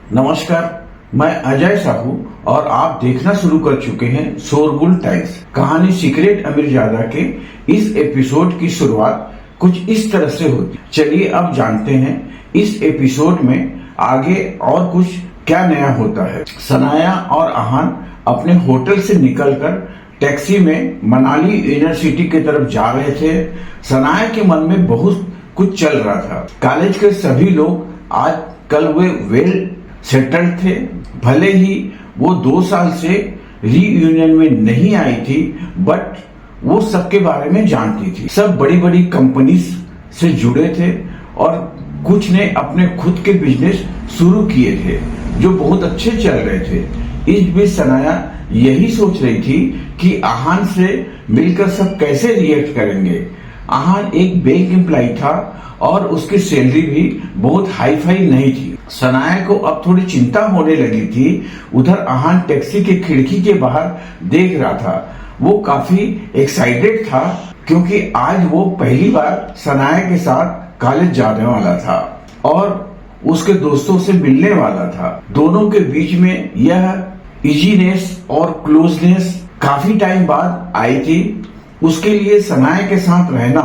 नमस्कार, मैं अजय साहू और आप देखना शुरू कर चुके हैं शोरगुल टाइम्स। कहानी सीक्रेट अमीरजादा के इस एपिसोड की शुरुआत कुछ इस तरह से होती। चलिए अब जानते हैं इस एपिसोड में आगे और कुछ क्या नया होता है। सनाया और आहान अपने होटल से निकलकर टैक्सी में मनाली यूनिवर्सिटी की तरफ जा रहे थे। सनाया के मन में बहुत कुछ चल रहा था। कॉलेज के सभी लोग आज कल वे वेल सेटल्ड थे। भले ही वो 2 साल से रीयूनियन में नहीं आई थी, बट वो सबके बारे में जानती थी। सब बड़ी बड़ी कंपनीज से जुड़े थे और कुछ ने अपने खुद के बिजनेस शुरू किए थे जो बहुत अच्छे चल रहे थे। इस बीच सनाया यही सोच रही थी कि आहान से मिलकर सब कैसे रिएक्ट करेंगे। आहान एक बैंक एम्प्लॉय था और उसकी सैलरी भी बहुत हाई फाई नहीं थी। सनाया को अब थोड़ी चिंता होने लगी थी। उधर आहान टैक्सी के खिड़की के बाहर देख रहा था। वो काफी एक्साइटेड था क्योंकि आज वो पहली बार सनाया के साथ कॉलेज जाने वाला था और उसके दोस्तों से मिलने वाला था। दोनों के बीच में यह इजीनेस और क्लोजनेस काफी टाइम बाद आई थी। उसके लिए सनाया के साथ रहना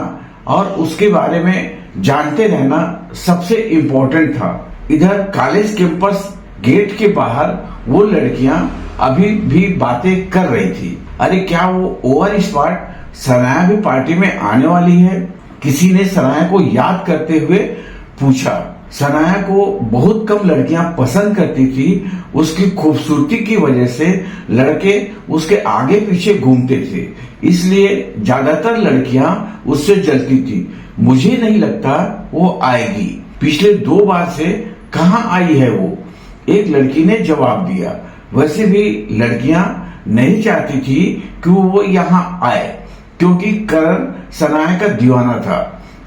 और उसके बारे में जानते रहना सबसे इम्पोर्टेंट था। इधर कॉलेज कैंपस गेट के बाहर वो लड़कियां अभी भी बातें कर रही थी। अरे क्या वो ओवर स्मार्ट सनाया भी पार्टी में आने वाली है? किसी ने सनाया को याद करते हुए पूछा। सनाया को बहुत कम लड़कियां पसंद करती थी। उसकी खूबसूरती की वजह से लड़के उसके आगे पीछे घूमते थे, इसलिए ज्यादातर लड़कियां उससे जलती थी। मुझे नहीं लगता वो आएगी। पिछले 2 बार से कहाँ आई है वो? एक लड़की ने जवाब दिया। वैसे भी लड़कियां नहीं चाहती थी कि वो यहाँ आए क्योंकि करण सनाया का दीवाना था।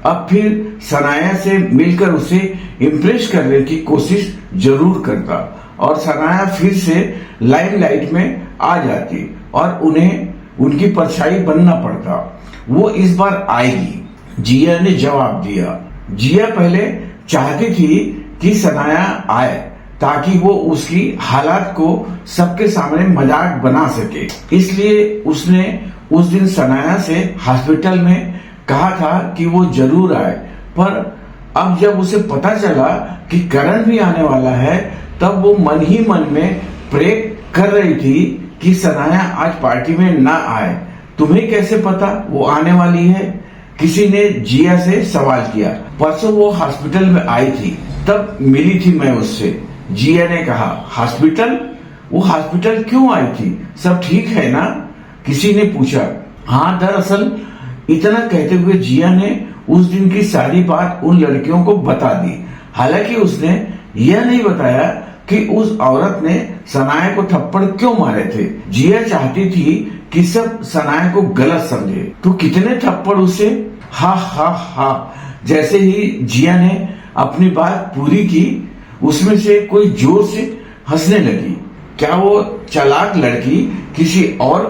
अब फिर सनाया से मिलकर उसे इम्प्रेस करने की कोशिश जरूर करता और सनाया फिर से लाइमलाइट में आ जाती और उन्हें उनकी परछाई बनना पड़ता। वो इस बार आएगी, जिया ने जवाब दिया। जिया पहले चाहती थी कि सनाया आए ताकि वो उसकी हालात को सबके सामने मजाक बना सके, इसलिए उसने उस दिन सनाया से हॉस्पिटल में कहा था कि वो जरूर आए। पर अब जब उसे पता चला कि करण भी आने वाला है, तब वो मन ही मन में प्रे कर रही थी कि सनाया आज पार्टी में ना आए। तुम्हें कैसे पता वो आने वाली है? किसी ने जिया से सवाल किया। परसों वो हॉस्पिटल में आई थी, तब मिली थी मैं उससे। जिया ने कहा। हॉस्पिटल? वो हॉस्पिटल क्यों आई थी? सब ठीक है ना? किसी ने पूछा। हाँ, दरअसल इतना कहते हुए जिया ने उस दिन की सारी बात उन लड़कियों को बता दी। हालांकि उसने यह नहीं बताया कि उस औरत ने सनाया को थप्पड़ क्यों मारे थे। जिया चाहती थी कि सब सनाया को गलत समझे। तो कितने थप्पड़ उसे? हा हा हा। जैसे ही जिया ने अपनी बात पूरी की, उसमें से कोई जोर से हंसने लगी। क्या वो चालाक लड़की किसी और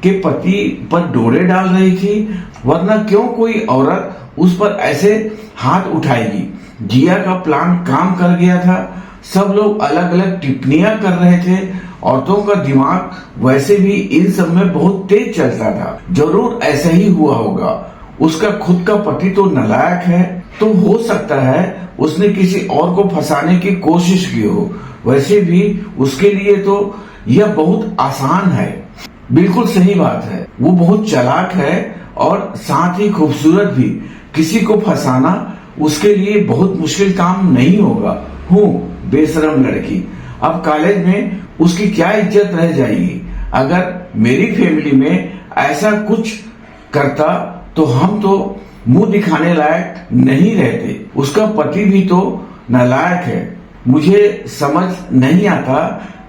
के पति पर डोरे डाल रही थी? वरना क्यों कोई औरत उस पर ऐसे हाथ उठाएगी? जिया का प्लान काम कर गया था। सब लोग अलग अलग टिप्पणियां कर रहे थे। औरतों का दिमाग वैसे भी इन सब में बहुत तेज चलता था। जरूर ऐसा ही हुआ होगा। उसका खुद का पति तो नालायक है, तो हो सकता है उसने किसी और को फंसाने की कोशिश की हो। वैसे भी उसके लिए तो यह बहुत आसान है। बिल्कुल सही बात है, वो बहुत चालाक है और साथ ही खूबसूरत भी। किसी को फंसाना उसके लिए बहुत मुश्किल काम नहीं होगा। हूँ बेशरम लड़की। अब कॉलेज में उसकी क्या इज्जत रह जाएगी? अगर मेरी फैमिली में ऐसा कुछ करता तो हम तो मुंह दिखाने लायक नहीं रहते। उसका पति भी तो नालायक है। मुझे समझ नहीं आता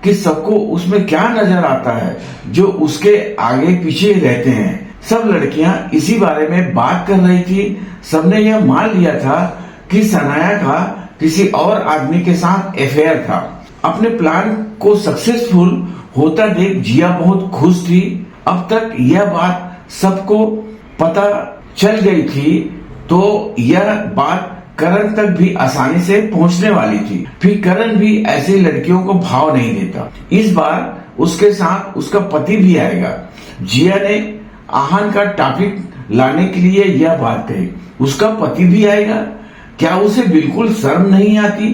कि सबको उसमें क्या नजर आता है जो उसके आगे पीछे रहते हैं। सब लड़कियां इसी बारे में बात कर रही थी। सबने यह मान लिया था कि सनाया का किसी और आदमी के साथ अफेयर था। अपने प्लान को सक्सेसफुल होता देख जिया बहुत खुश थी। अब तक यह बात सबको पता चल गई थी, तो यह बात करण तक भी आसानी से पहुंचने वाली थी। फिर करण भी ऐसी लड़कियों को भाव नहीं देता। इस बार उसके साथ उसका पति भी आएगा। जिया ने आहन का टॉपिक लाने के लिए यह बात कही। उसका पति भी आएगा? क्या उसे बिल्कुल शर्म नहीं आती?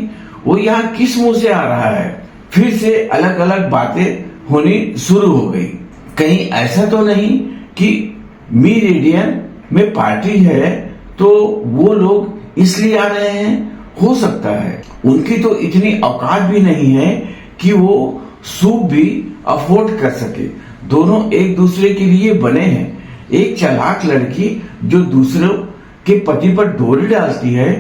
वो यहाँ किस मुंह से आ रहा है? फिर से अलग अलग बातें होनी शुरू हो गई। कहीं ऐसा तो नहीं कि मीरेडियन में पार्टी है तो वो लोग इसलिए आ रहे हैं? हो सकता है उनकी तो इतनी औकात भी नहीं है कि वो सूप भी अफोर्ड कर सके। दोनों एक दूसरे के लिए बने हैं। एक चालाक लड़की जो दूसरों के पति पर डोरी डालती है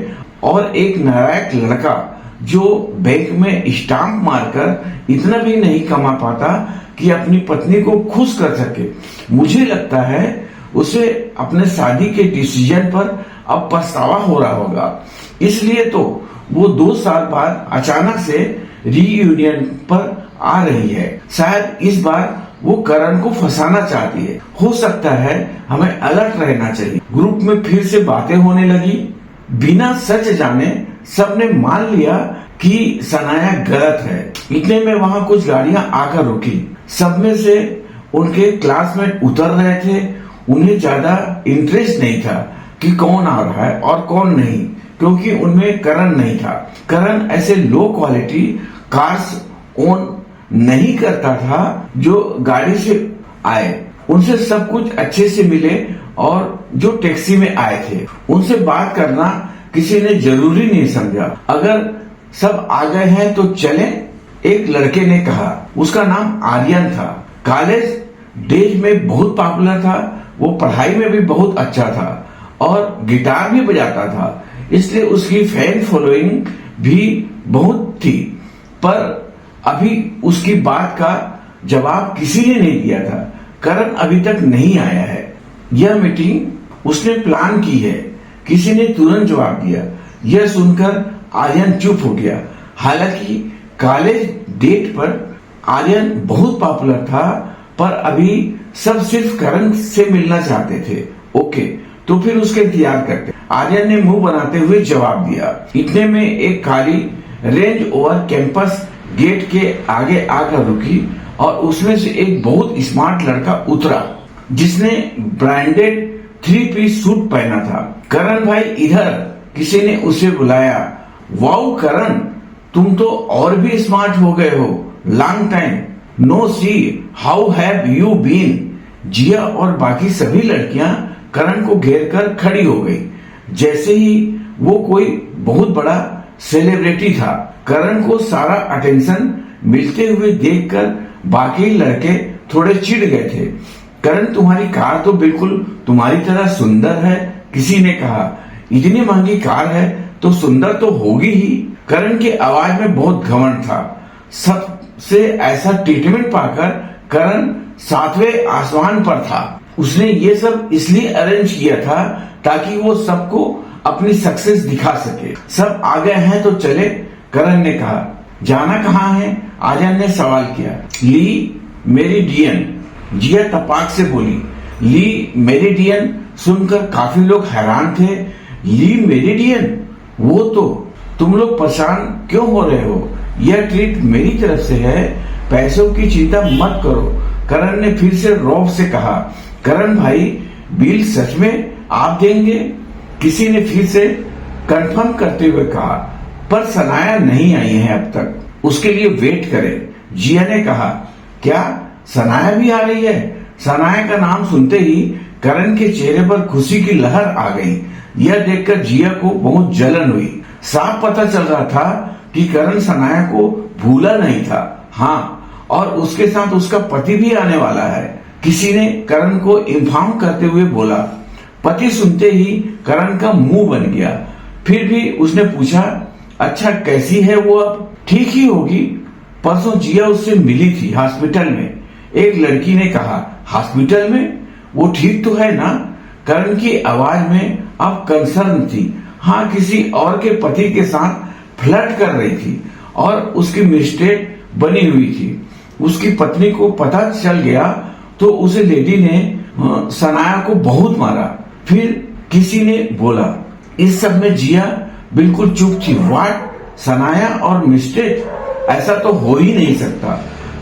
और एक नालायक लड़का जो बैंक में स्टाम्प मारकर इतना भी नहीं कमा पाता कि अपनी पत्नी को खुश कर सके। मुझे लगता है उसे अपने शादी के डिसीजन पर अब पछतावा हो रहा होगा। इसलिए तो वो 2 साल बाद अचानक से रीयूनियन पर आ रही है। शायद इस बार वो करण को फंसाना चाहती है। हो सकता है हमें अलर्ट रहना चाहिए। ग्रुप में फिर से बातें होने लगी। बिना सच जाने सबने मान लिया कि सनाया गलत है। इतने में वहां कुछ गाड़ियां आकर रुकी। सब में से उनके क्लासमेट उतर रहे थे। उन्हें ज्यादा इंटरेस्ट नहीं था कि कौन आ रहा है और कौन नहीं, क्योंकि उनमें करण नहीं था। करण ऐसे लो क्वालिटी कार्स ओन नहीं करता था जो गाड़ी से आए। उनसे सब कुछ अच्छे से मिले और जो टैक्सी में आए थे उनसे बात करना किसी ने जरूरी नहीं समझा। अगर सब आ गए हैं तो चले, एक लड़के ने कहा। उसका नाम आर्यन था। कॉलेज डेज में बहुत पॉपुलर था। वो पढ़ाई में भी बहुत अच्छा था और गिटार भी बजाता था, इसलिए उसकी फैन फॉलोइंग भी बहुत थी। पर अभी उसकी बात का जवाब किसी ने नहीं दिया था। करण अभी तक नहीं आया है। यह मीटिंग उसने प्लान की है। किसी ने तुरंत जवाब दिया। यह सुनकर आर्यन चुप हो गया। हालांकि कॉलेज डेट पर आर्यन बहुत पॉपुलर था, पर अभी सब सिर्फ करण से मिलना चाहते थे। ओके, तो फिर उसके इंतजार करते। आर्यन ने मुंह बनाते हुए जवाब दिया। इतने में एक काली रेंज ओवर कैंपस गेट के आगे आकर रुकी और उसमें से एक बहुत स्मार्ट लड़का उतरा जिसने ब्रांडेड 3 पीस सूट पहना था। करण भाई इधर, किसी ने उसे बुलाया। वाओ करण, तुम तो और भी स्मार्ट हो गए हो। Long time no see, how have you been? Jiya और बाकी सभी लड़कियां करण को घेर कर खड़ी हो गई, जैसे ही वो कोई बहुत बड़ा सेलिब्रिटी था। करण को सारा अटेंशन मिलते हुए देखकर बाकी लड़के थोड़े चिढ़ गए थे। करण, तुम्हारी कार तो बिल्कुल तुम्हारी तरह सुंदर है, किसी ने कहा। इतनी महंगी कार है तो सुंदर तो होगी ही। करण की आवाज में बहुत घमंड था। सबसे ऐसा ट्रीटमेंट पाकर करण 7वें आसमान पर था। उसने ये सब इसलिए अरेंज किया था ताकि वो सबको अपनी सक्सेस दिखा सके। सब आ गए हैं तो चले, करण ने कहा। जाना कहाँ है? आर्यन ने सवाल किया। ली मेरिडियन, जिया तपाक से बोली। ली मेरिडियन सुनकर काफी लोग हैरान थे। ली मेरिडियन? वो तो तुम लोग परेशान क्यों हो रहे हो? यह ट्रीट मेरी तरफ से है, पैसों की चिंता मत करो, करण ने फिर से रौब से कहा। करण भाई, बिल सच में आप देंगे? किसी ने फिर से कंफर्म करते हुए कहा। पर सनाया नहीं आई है अब तक, उसके लिए वेट करें, जिया ने कहा। क्या सनाया भी आ रही है? सनाया का नाम सुनते ही करण के चेहरे पर खुशी की लहर आ गई। यह देखकर जिया को बहुत जलन हुई। साफ पता चल रहा था कि करण सनाया को भूला नहीं था। हाँ, और उसके साथ उसका पति भी आने वाला है, किसी ने करण को इन्फॉर्म करते हुए बोला। पति सुनते ही करण का मुंह बन गया। फिर भी उसने पूछा, अच्छा कैसी है वो अब? ठीक ही होगी, परसों जिया उससे मिली थी हॉस्पिटल में, एक लड़की ने कहा। हॉस्पिटल में? वो ठीक तो है ना? करण की आवाज में अब कंसर्न थी। हाँ, किसी और के पति के साथ फ्लर्ट कर रही थी और उसकी मिस्टेक बनी हुई थी। उसकी पत्नी को पता चल गया तो उसे लेडी ने सनाया को बहुत मारा। फिर किसी ने बोला। इस सब में जिया बिल्कुल चुप थी। व्हाट? सनाया और मिस्टेक? ऐसा तो हो ही नहीं सकता,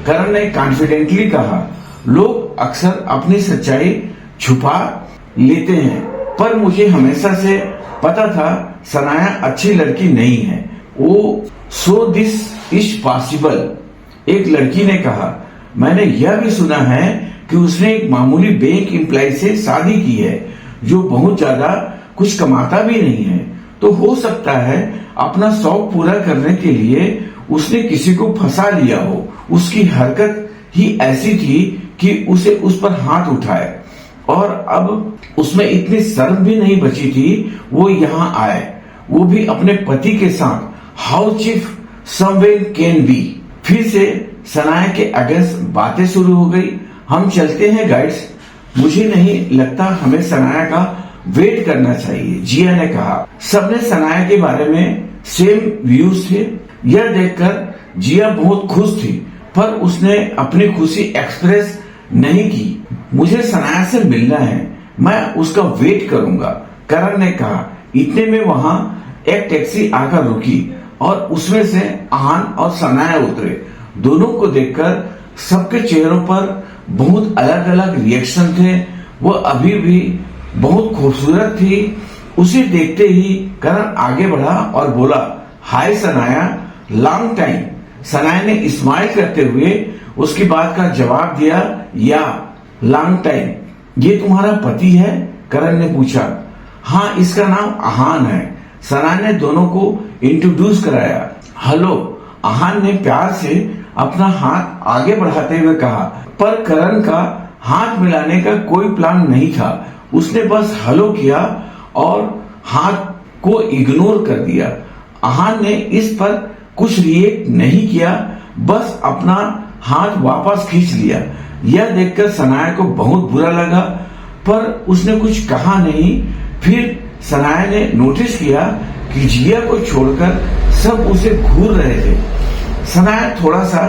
करण ने कॉन्फिडेंटली कहा। लोग अक्सर अपनी सच्चाई छुपा लेते हैं, पर मुझे हमेशा से पता था सनाया अच्छी लड़की नहीं है। वो सो दिस इज पॉसिबल, एक लड़की ने कहा। मैंने यह भी सुना है कि उसने एक मामूली बैंक एम्प्लॉय से शादी की है जो बहुत ज्यादा कुछ कमाता भी नहीं है। तो हो सकता है अपना शौक पूरा करने के लिए उसने किसी को फंसा लिया हो। उसकी हरकत ही ऐसी थी कि उसे उस पर हाथ उठाए, और अब उसमें इतनी शर्म भी नहीं बची थी वो यहाँ आए, वो भी अपने पति के साथ। How cheap someone can be. फिर से सनाया के अगेंस्ट बातें शुरू हो गई। हम चलते हैं गाइड्स, मुझे नहीं लगता हमें सनाया का वेट करना चाहिए, जिया ने कहा। सबने सनाया के बारे में सेम व्यूज थे। यह देखकर जिया बहुत खुश थी, पर उसने अपनी खुशी एक्सप्रेस नहीं की। मुझे सनाया से मिलना है, मैं उसका वेट करूंगा, करण ने कहा। इतने में वहां एक टैक्सी आकर रुकी और उसमें से आहान और सनाया उतरे। दोनों को देखकर सबके चेहरों पर बहुत अलग अलग रिएक्शन थे। वो अभी भी बहुत खूबसूरत थी। उसे देखते ही करण आगे बढ़ा और बोला, हाय सनाया, लॉन्ग टाइम। सनाया ने स्माइल करते हुए उसकी बात का जवाब दिया, या लॉन्ग टाइम। ये तुम्हारा पति है? करण ने पूछा। हाँ, इसका नाम आहान है। सनाया ने दोनों को इंट्रोड्यूस कराया। हेलो, आहान ने प्यार से अपना हाथ आगे बढ़ाते हुए कहा, पर करण का हाथ मिलाने का कोई प्लान नहीं था। उसने बस हेलो किया और हाथ को इग्नोर कर दिया। आहान ने इस पर कुछ रिएक्ट नहीं किया, बस अपना हाथ वापस खींच लिया। यह देखकर सनाया को बहुत बुरा लगा, पर उसने कुछ कहा नहीं। फिर सनाया ने नोटिस किया कि जिया को छोड़कर सब उसे घूर रहे थे। सनाया थोड़ा सा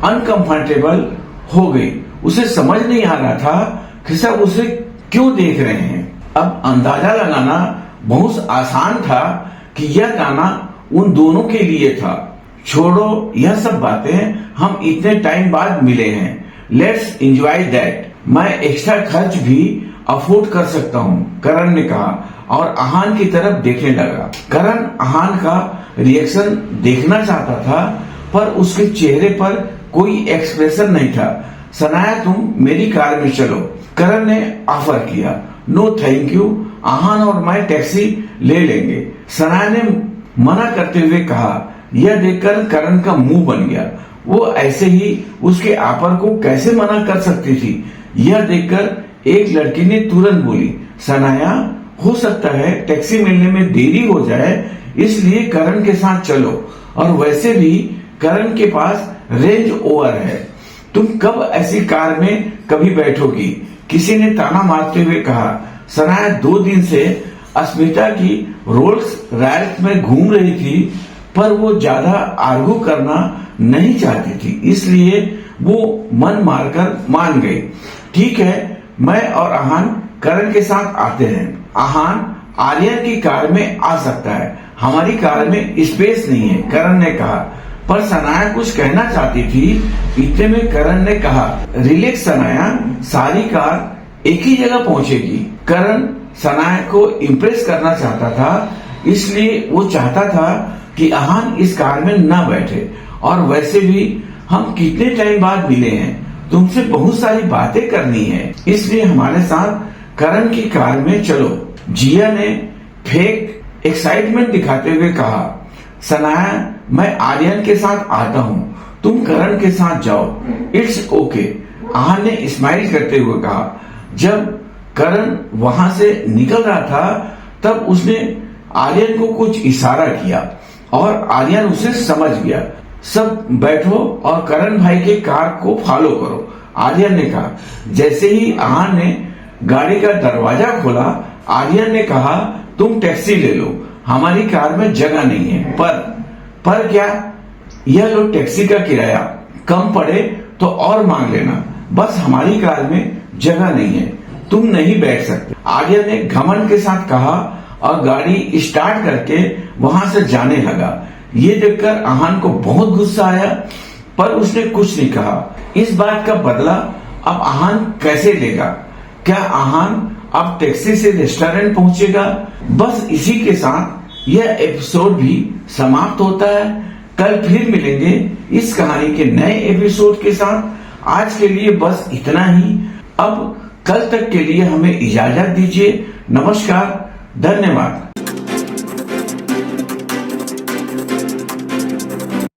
अनकंफर्टेबल हो गई। उसे समझ नहीं आ रहा था कि सब उसे क्यों देख रहे हैं। अब अंदाजा लगाना बहुत आसान था कि यह गाना उन दोनों के लिए था। छोड़ो यह सब बातें, हम इतने टाइम बाद मिले हैं, लेट्स एंजॉय दैट। मैं एक्स्ट्रा खर्च भी अफोर्ड कर सकता हूँ, करण ने कहा और आहान की तरफ देखने लगा। करण आहान का रिएक्शन देखना चाहता था, पर उसके चेहरे पर कोई एक्सप्रेशन नहीं था। सनाया, तुम मेरी कार में चलो, करण ने ऑफर किया। नो थैंक यू, आहान और मैं टैक्सी ले लेंगे, सनाया ने मना करते हुए कहा। यह देखकर करण का मुंह बन गया। वो ऐसे ही उसके ऑफर को कैसे मना कर सकती थी। यह देखकर एक लड़की ने तुरंत बोली, सनाया, हो सकता है टैक्सी मिलने में देरी हो जाए, इसलिए करण के साथ चलो, और वैसे भी करण के पास रेंज ओवर है, तुम कब ऐसी कार में कभी बैठोगी, किसी ने ताना मारते हुए कहा। सनाया 2 दिन से अस्मिता की रोल्स रॉयल्स में घूम रही थी, पर वो ज्यादा आर्गू करना नहीं चाहती थी, इसलिए वो मन मारकर मान गई। ठीक है, मैं और आहान करण के साथ आते हैं। आहान आर्यन की कार में आ सकता है, हमारी कार में स्पेस नहीं है, करण ने कहा। पर सनाया कुछ कहना चाहती थी। इतने में करण ने कहा, रिलैक्स सनाया, सारी कार एक ही जगह पहुंचेगी। करण सनाया को इम्प्रेस करना चाहता था, इसलिए वो चाहता था कि आहान इस कार में न बैठे। और वैसे भी हम कितने टाइम बाद मिले हैं, तुमसे बहुत सारी बातें करनी है, इसलिए हमारे साथ करण की कार में चलो। जिया ने फेक एक्साइटमेंट दिखाते हुए कहा। सनाया, मैं आर्यन के साथ आता हूँ, तुम करण के साथ जाओ, इट्स ओके, आहान ने स्माइल करते हुए कहा। जब करण वहां से निकल रहा था, तब उसने आर्यन को कुछ इशारा किया और आर्यन उसे समझ गया। सब बैठो और करण भाई के कार को फॉलो करो, आर्यन ने कहा। जैसे ही आहान ने गाड़ी का दरवाजा खोला, आर्यन ने कहा, तुम टैक्सी ले लो, हमारी कार में जगह नहीं है। पर क्या? यह लो टैक्सी का किराया, कम पड़े तो और मांग लेना, बस हमारी कार में जगह नहीं है, तुम नहीं बैठ सकते, आर्यन ने घमंड के साथ कहा और गाड़ी स्टार्ट करके वहां से जाने लगा। ये देखकर आहान को बहुत गुस्सा आया, पर उसने कुछ नहीं कहा। इस बात का बदला अब आहान कैसे लेगा? क्या आहान अब टैक्सी से रेस्टोरेंट पहुंचेगा? बस इसी के साथ यह एपिसोड भी समाप्त होता है। कल फिर मिलेंगे इस कहानी के नए एपिसोड के साथ। आज के लिए बस इतना ही। अब कल तक के लिए हमें इजाजत दीजिए। नमस्कार, धन्यवाद।